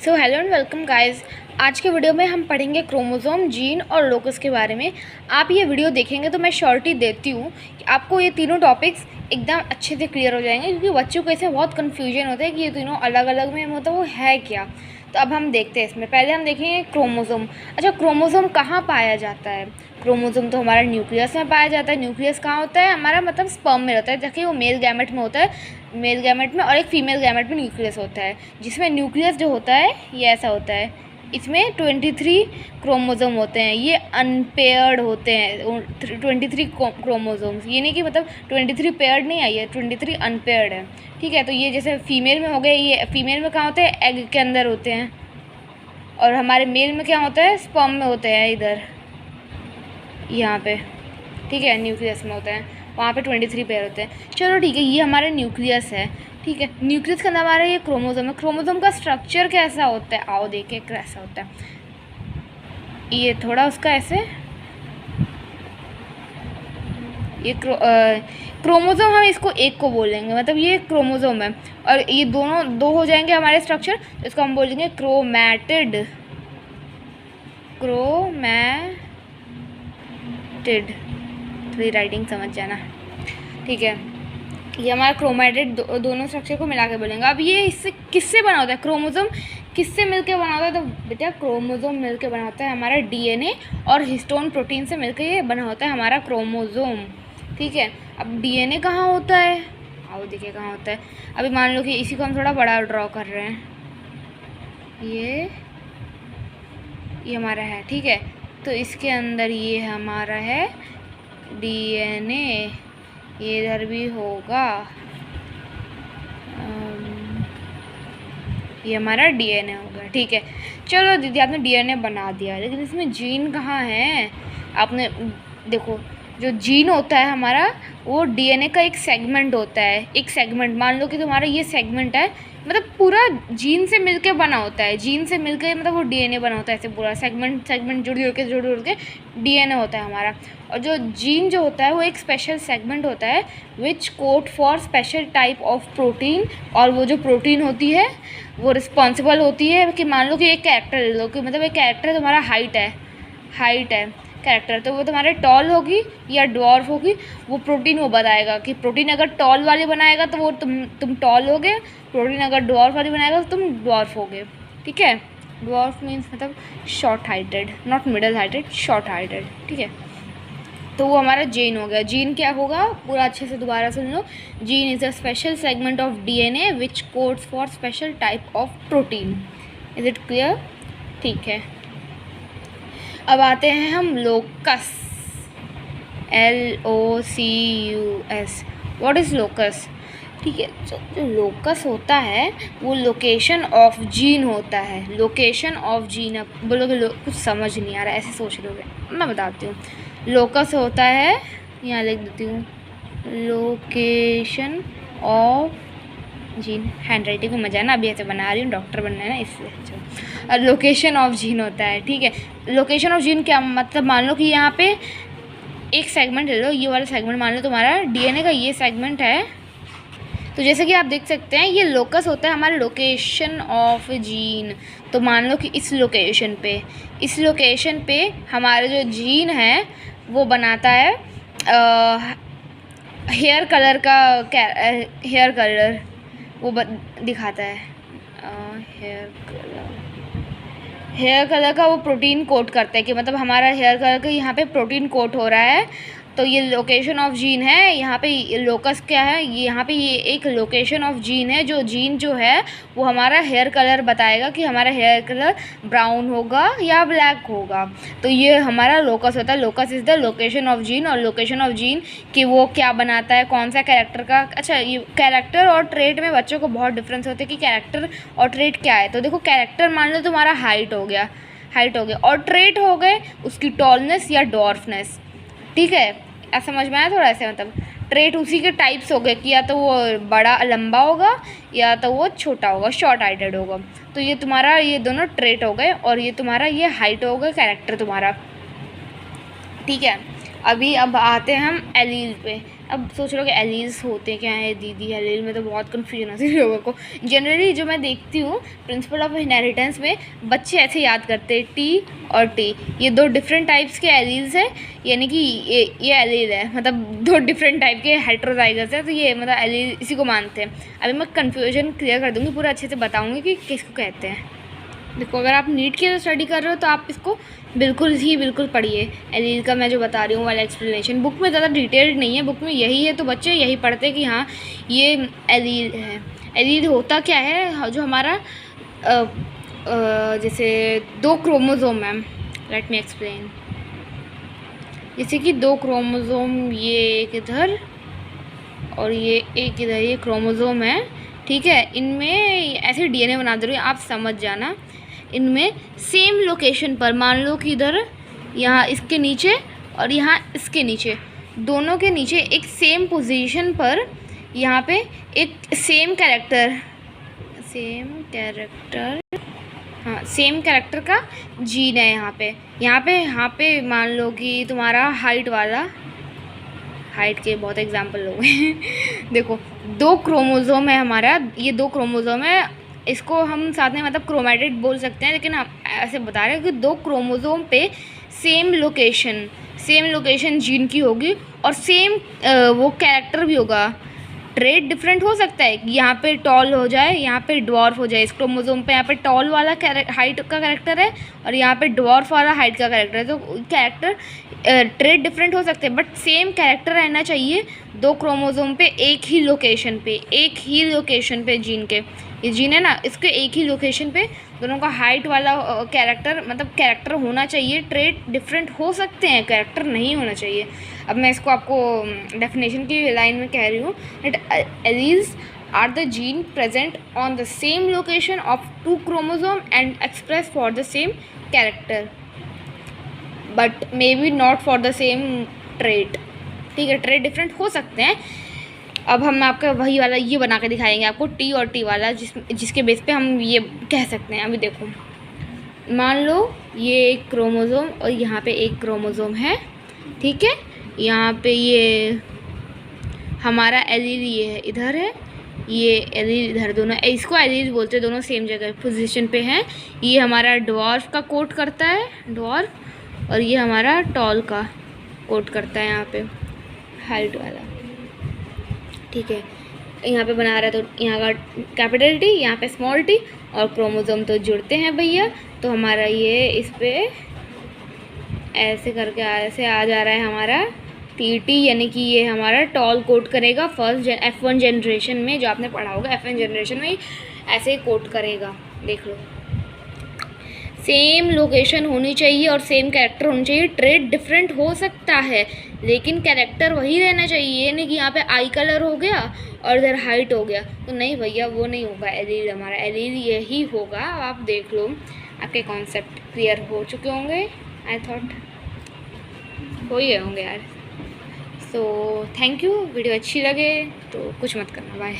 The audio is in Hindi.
So hello and welcome guys. आज के वीडियो में हम पढ़ेंगे क्रोमोसोम, जीन और लोकस के बारे में। आप ये वीडियो देखेंगे तो मैं श्योरिटी देती हूँ कि आपको ये तीनों टॉपिक्स एकदम अच्छे से क्लियर हो जाएंगे, क्योंकि बच्चों को इसमें बहुत कन्फ्यूजन होता है कि ये तीनों अलग अलग में मतलब वो है क्या। तो अब हम देखते हैं इसमें। पहले हम देखेंगे क्रोमोसोम। अच्छा, क्रोमोसोम कहाँ पाया जाता है? क्रोमोसोम तो हमारा न्यूक्लियस में पाया जाता है। न्यूक्लियस कहाँ होता है? हमारा मतलब स्पर्म में होता है। देखिए वो मेल गैमेट में होता है, मेल गैमेट में, और एक फीमेल गैमेट में न्यूक्लियस होता है। जिसमें न्यूक्लियस जो होता है ये ऐसा होता है। इसमें 23 क्रोमोसोम होते हैं। ये अनपेयर्ड होते हैं 23 क्रोमोसोम्स। ये नहीं कि मतलब 23 पेयर्ड नहीं है, ये 23 अनपेयर्ड है। ठीक है, तो ये जैसे फीमेल में हो गए, ये फीमेल में कहाँ होते हैं? एग के अंदर होते हैं। और हमारे मेल में क्या होता है? स्पर्म में होते हैं, इधर यहाँ पे। ठीक है, न्यूक्लियस में होते हैं, वहाँ पे 23 पेयर होते हैं। चलो ठीक है, ये हमारा न्यूक्लियस है। ठीक है, न्यूक्लियस का नाम हमारा ये क्रोमोसोम है। क्रोमोसोम का स्ट्रक्चर कैसा होता है? आओ देखें कैसा होता है। ये थोड़ा उसका ऐसे, ये क्रोमोसोम हम इसको एक को बोलेंगे, मतलब ये क्रोमोसोम है। और ये दोनों दो हो जाएंगे हमारे स्ट्रक्चर, तो इसको हम बोलेंगे क्रोमैटिड। क्रोमैटिड, थोड़ी राइटिंग समझ जाना। ठीक है, ये हमारा क्रोमैटिड दोनों स्ट्रक्चर को मिला के बोलेंगे। अब ये इससे किससे बना होता है? क्रोमोसोम किससे मिलके बना होता है? तो बेटा क्रोमोसोम मिलके बना होता है हमारा डीएनए और हिस्टोन प्रोटीन से मिलके ये बना होता है हमारा क्रोमोसोम। ठीक है, अब डीएनए कहाँ होता है? आओ देखिए कहाँ होता है। अभी मान लो कि इसी को हम थोड़ा बड़ा ड्रॉ कर रहे हैं। ये हमारा है। ठीक है, तो इसके अंदर ये हमारा है डीएनए, ये इधर भी होगा, ये हमारा डीएनए होगा। ठीक है, चलो दीदी आपने डीएनए बना दिया, लेकिन इसमें जीन कहाँ है? आपने देखो, जो जीन होता है हमारा, वो डीएनए का एक सेगमेंट होता है। एक सेगमेंट, मान लो कि तुम्हारा ये सेगमेंट है, मतलब पूरा जीन से मिलके बना होता है। जीन से मिलके मतलब वो डीएनए बना होता है। ऐसे पूरा सेगमेंट जुड़ के डीएनए होता है हमारा। और जो जीन जो होता है वो एक स्पेशल सेगमेंट होता है विच code for special type of protein. और वो जो प्रोटीन होती है वो रिस्पॉन्सिबल होती है कि मान लो कि एक कैरेक्टर ले लो, कि मतलब एक कैरेक्टर तुम्हारा हाइट है कैरेक्टर, तो वो तुम्हारे टॉल होगी या ड्वार्फ होगी, वो प्रोटीन वो बताएगा कि प्रोटीन अगर टॉल वाली बनाएगा तो वो तुम टॉल होगे, प्रोटीन अगर ड्वार्फ वाली बनाएगा तो तुम ड्वार्फ होगे। ठीक है, ड्वार्फ मीन्स मतलब short heighted, not middle heighted, short heighted. ठीक है, तो वो हमारा जीन हो गया। जीन क्या होगा? पूरा अच्छे से दोबारा सुन लो। Gene is a special segment of DNA which codes for special type of protein. Is it clear? ठीक है, अब आते हैं हम locus. LOCUS। What is locus? ठीक है, जो लोकस होता है वो लोकेशन ऑफ जीन होता है। Location of gene. अब बोलोगे कुछ समझ नहीं आ रहा, ऐसे सोच लोगे, मैं बताती हूँ। लोकस होता है, यहाँ लिख देती हूँ, location of gene. Hand writing को मजा है ना, अभी ऐसे बना रही हूँ, डॉक्टर बनना है ना इसलिए। अच्छा, लोकेशन ऑफ जीन होता है। ठीक है, लोकेशन ऑफ जीन क्या मतलब? मान लो कि यहाँ पे एक सेगमेंट ले लो, ये वाला सेगमेंट मान लो तुम्हारा डीएनए का ये सेगमेंट है। तो जैसे कि आप देख सकते हैं ये लोकस होता है हमारा लोकेशन ऑफ जीन। तो मान लो कि इस लोकेशन पे हमारे जो जीन है वो बनाता है हेयर कलर का, हेयर कलर वो दिखाता है। हेयर कलर का वो प्रोटीन कोट करता है कि मतलब हमारा हेयर कलर का यहाँ पे प्रोटीन कोट हो रहा है। तो ये लोकेशन ऑफ जीन है। यहाँ पे लोकस क्या है? यहाँ पे ये एक लोकेशन ऑफ जीन है। जो जीन जो है वो हमारा हेयर कलर बताएगा कि हमारा हेयर कलर ब्राउन होगा या ब्लैक होगा। तो ये हमारा लोकस होता है। Locus is the location of gene. और लोकेशन ऑफ जीन कि वो क्या बनाता है, कौन सा कैरेक्टर का। अच्छा, ये कैरेक्टर और ट्रेट में बच्चों को बहुत डिफरेंस होता है कि कैरेक्टर और ट्रेट क्या है। तो देखो, कैरेक्टर मान लो तुम्हारा हाइट हो गया, और ट्रेट हो गए उसकी टॉलनेस या डॉर्फनेस। ठीक है, ऐसा समझ में आया थोड़ा? ऐसे मतलब ट्रेट उसी के टाइप्स हो गए कि या तो वो बड़ा लंबा होगा या तो वो छोटा होगा, शॉर्ट हाइटेड होगा। तो ये तुम्हारा ये दोनों ट्रेट हो गए, और ये तुम्हारा ये हाइट हो गया कैरेक्टर तुम्हारा। ठीक है, अब आते हैं हम एलील पे। अब सोच लो कि एलील्स होते क्या है दीदी, एलील में तो बहुत कन्फ्यूजन होती है लोगों को। जनरली जो मैं देखती हूँ प्रिंसिपल ऑफ इनहेरिटेंस में बच्चे ऐसे याद करते हैं टी और टी, ये 2 डिफरेंट टाइप्स के एलील्स है, यानी कि ये एलील है, मतलब 2 डिफरेंट टाइप के हेटेरोजाइगस है, तो ये मतलब एलील इसी को मानते हैं। अभी मैं कन्फ्यूजन क्लियर कर दूँगी, पूरा अच्छे से बताऊँगी कि किसको कहते हैं। देखो अगर आप नीट के स्टडी कर रहे हो तो आप इसको बिल्कुल पढ़िए। एलील का मैं जो बता रही हूँ वाला एक्सप्लेनेशन बुक में ज़्यादा डिटेल्ड नहीं है, बुक में यही है, तो बच्चे यही पढ़ते कि हाँ ये एलील है। एलील होता क्या है, जो हमारा जैसे 2 क्रोमोसोम है, लेट मी एक्सप्लेन। जैसे कि 2 क्रोमोसोम, ये एक इधर और ये एक इधर, ये क्रोमोसोम है, ठीक है। इनमें ऐसे डीएनए बना दे रही हूँ, आप समझ जाना। इनमें सेम लोकेशन पर, मान लो कि इधर यहाँ इसके नीचे और यहाँ इसके नीचे, दोनों के नीचे एक सेम पोजीशन पर यहाँ पे एक सेम कैरेक्टर हाँ सेम कैरेक्टर का जीन है यहाँ पे मान लो कि तुम्हारा हाइट के बहुत एग्जाम्पल हो गए देखो 2 क्रोमोसोम है हमारा, ये 2 क्रोमोसोम है, इसको हम साथ में मतलब क्रोमैटिड बोल सकते हैं, लेकिन हम ऐसे बता रहे हैं कि 2 क्रोमोसोम पे सेम लोकेशन जीन की होगी और सेम वो कैरेक्टर भी होगा। ट्रेट डिफरेंट हो सकता है, यहाँ पे टॉल हो जाए, यहाँ पे ड्वार्फ हो जाए। इस क्रोमोसोम पे यहाँ पे टॉल वाला हाइट का कैरेक्टर है और यहाँ पे ड्वार्फ वाला हाइट का कैरेक्टर है, तो कैरेक्टर ट्रेट डिफरेंट हो सकते हैं, बट सेम कैरेक्टर रहना चाहिए 2 क्रोमोसोम पे एक ही लोकेशन पे जीन के, ये जीन है ना, इसके एक ही लोकेशन पे दोनों का हाइट वाला कैरेक्टर होना चाहिए। ट्रेट डिफरेंट हो सकते हैं, कैरेक्टर नहीं होना चाहिए। अब मैं इसको आपको डेफिनेशन की लाइन में कह रही हूँ that alleles are the gene present on the same location of 2 chromosome and express for the same character but may be not for the same trait, ठीक है। ट्रेट डिफरेंट हो सकते हैं। अब हम आपका वही वाला ये बना के दिखाएंगे आपको टी और टी वाला, जिसके बेस पे हम ये कह सकते हैं। अभी देखो मान लो ये एक क्रोमोसोम और यहाँ पे एक क्रोमोसोम है, ठीक है। यहाँ पे ये हमारा एलील ये है, इधर है, ये एलील इधर, दोनों इसको एलील बोलते हैं, दोनों सेम जगह पोजीशन पे हैं। ये हमारा ड्वार्फ का कोड करता है, ड्वार्फ, और ये हमारा टॉल का कोड करता है, यहाँ पे हाइट वाला, ठीक है। यहाँ पे बना रहा है तो यहाँ का कैपिटल टी, यहाँ पे स्मॉल टी, और क्रोमोसोम तो जुड़ते हैं भैया, तो हमारा ये इस पे ऐसे करके ऐसे आ जा रहा है हमारा टी, यानी कि ये हमारा टॉल कोड करेगा फर्स्ट F1 जनरेशन में, जो आपने पढ़ा होगा F1 जनरेशन में ऐसे ही कोड करेगा। देख लो सेम लोकेशन होनी चाहिए और सेम कैरेक्टर होनी चाहिए। ट्रेट डिफरेंट हो सकता है लेकिन कैरेक्टर वही रहना चाहिए, ये नहीं कि यहाँ पे आई कलर हो गया और इधर हाइट हो गया, तो नहीं भैया वो नहीं होगा। एलील हमारा एलील यही होगा। आप देख लो, आपके कॉन्सेप्ट क्लियर हो चुके होंगे, आई थॉट हो ही गए होंगे यार। सो थैंक यू, वीडियो अच्छी लगे तो कुछ मत करना, बाय।